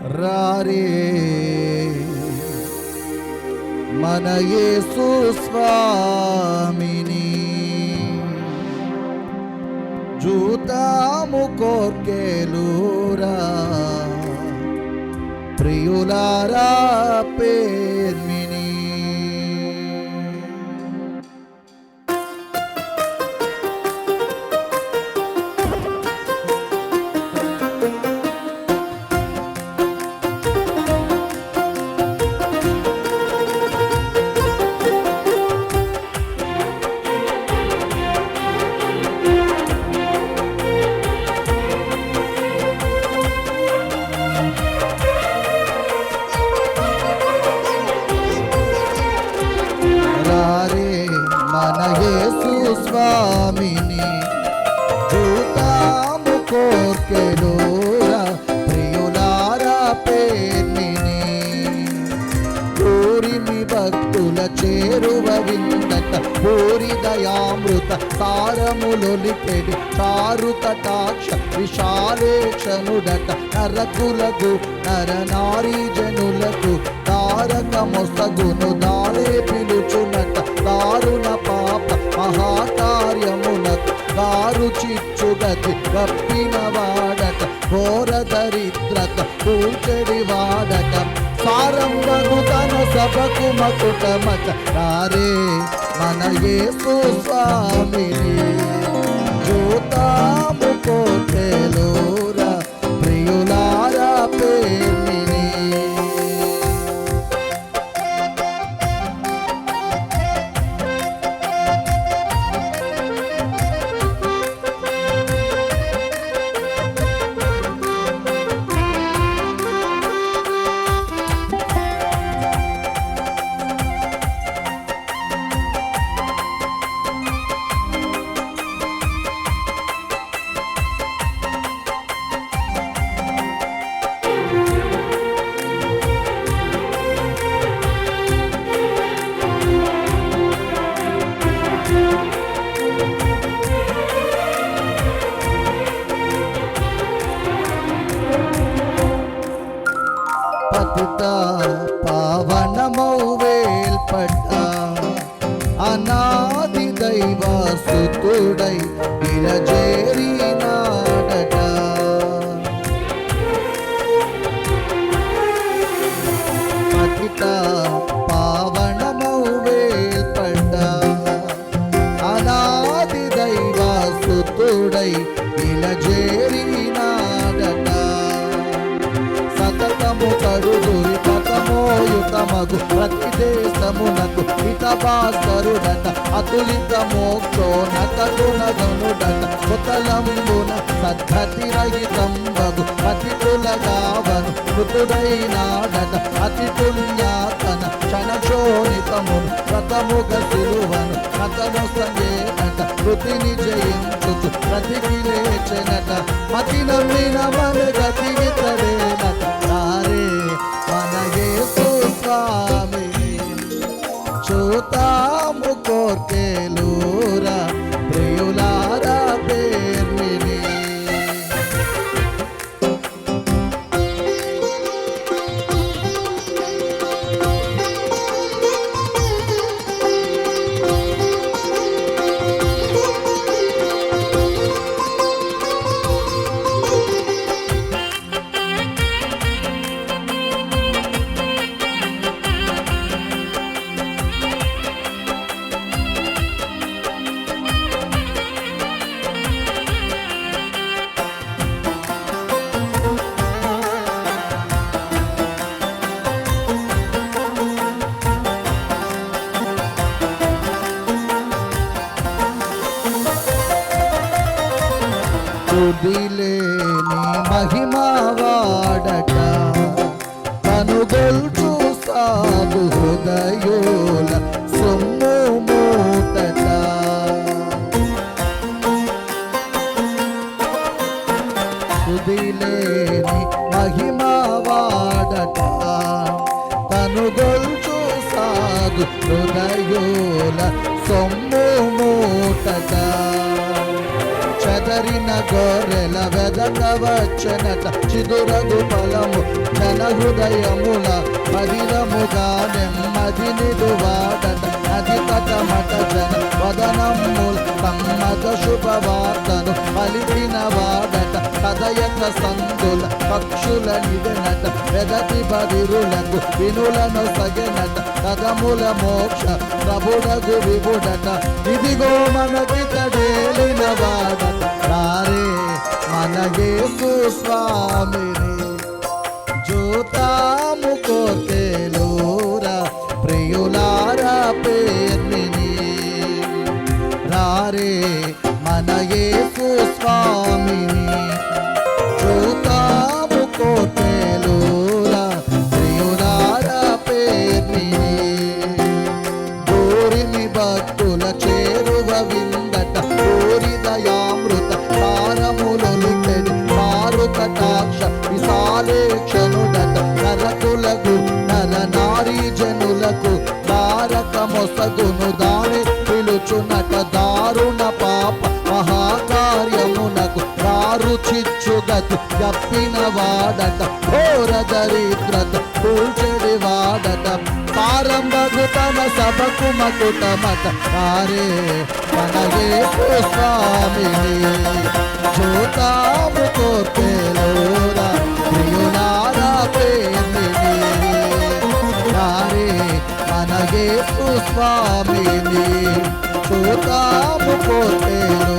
రారే మన యేసు స్వామిని చూతాము కోర్కెలూరా ప్రియులారా పేర్మిని. మన యేసు స్వామిని చూతాము కోర్కెలూరా ప్రియులారా పేర్మిని. పూరిమి భక్తుల చేరువ విందట పూరి దయామృత సారములొలికెడి చారు కటాక్ష విశాలేక్షనుడట నరకులకు నరనారీ జనులకు తారక మొసగును దారే పిలుచునట దారుణ పాప మహాకార్యమునకు దారు చిచ్చుగతి గప్పిన వాడట ఘోర దరిద్రత కూల్చెడి వాడట సారంభను తన సభకు మకుటమట రారే మన యేసు స్వామిని చూతాము కోర్కెలూరా ప్రియులారా పేర్మిని. పతిత పావనమౌ వేల్పడ్డ అనాది దైవసుతుడై విరజేరినాడట. పతిత పావనమౌ వేల్పడ్డ అనాది దైవసుతుడై విరజేరినాడట. సతతము కరుదురి కథమోయుతమగు ప్రతి దేశమునకు హితభాస్కరుడట అతులిత మోక్షోన్నతగుణగనుడట కుతలంబున సద్గతి రహితంబగు అతిథులగావను మృతుడైనాడట అతి పుణ్యాతన క్షణశోణితమును వ్రతముగ సిలువను అతను సంగేనట మృతిని జయించుచు ప్రతికి లేచెనట మతి నమ్మిన మన గతి వితడేనట. రారే మన యేసు స్వామిని చూతాము కోర్కెలూరా ప్రియులారా పేర్మిని. తుదిలేని మహిమా వాడట కనుగొల్చు సాగు హృదయోల సొమ్ము మూటట. తుదిలేని మహిమా వాడట కనుగొల్చు సాగు హృదయోల సొమ్ము మూటట. చెదరిన గొర్రెల వెదక వచ్చనట చిదురగు ఫలము జన హృదయముల మదిరముగా నెమ్మది నిలువాడట నది తటమట జన వదనముల సమ్మత శుభవార్తను పలికిన వాడట కదయక సందుల పక్షుల నిదనట వెదటి బదిరులకు వినులను సగెనట కదముల మోక్ష ప్రభుడగు విభుడట ఇదిగో మనకి తడేలిన వాడట రారే మన యేసు స్వామిని జూతాము కోర్తేలోరా ప్రియులారా పేర్మిని రారే మన యేసు స్వామిని జూతాము కోర్తేలోరా ప్రియులారా పేర్మిని గోరిని భక్తుల చేరువ విందట కోరి దయామృత తారములొలికెడి మారు కటాక్ష విశాలేక్షణుడట నరకులకు నర నారీ జనులకు దారక మొసగును దాని పిలుచునట దారుణ పాప మహాకార్యమునకు దారు చిచ్చుగతి గప్పిన వాడట ఘోర దరిద్రత కూల్చెడి వాడట పారంభగు తన సభకు మకుటమట కారే మన యేసు స్వామిని చూతాము కోర్తేలోరా ప్రియులారా పేర్మిని కారే మన యేసు స్వామిని చూతాము కోర్తేలో